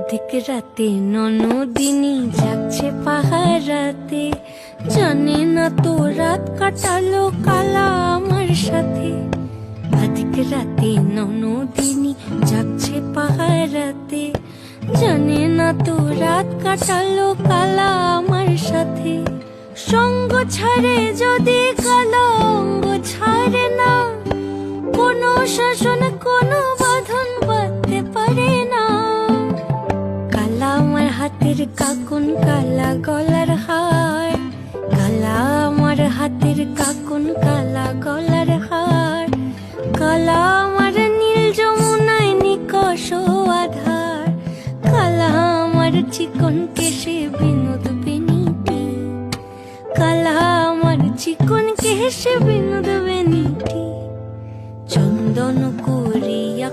অধিক রাতে ননদিনী যাচ্ছে পাহারাতে, জানে না তো রাত কাটালো কালা আমার সাথে। অধিক রাতে ননদিনী যাচ্ছে পাহারাতে, জানে না তো রাত কাটালো কালা আমার সাথে। সঙ্গ ছাড়ে যদি কালো অঙ্গ ছাড়ে না, কোনো শাসন কোনো বাঁধন বাঁধতে পারে না। কালা আমার হাতের কাকুন কালা গলার হার, কালা আমার হাতের কাকুন কালা গলার হার। কালা আমার নীল যমুনায় নিকষ আধার, কালা আমার চিকন কেশে বিনোদ বেনিটি, কালা আমার চিকন কেশে বিনোদ বেনিটি। চন্দন করিয়া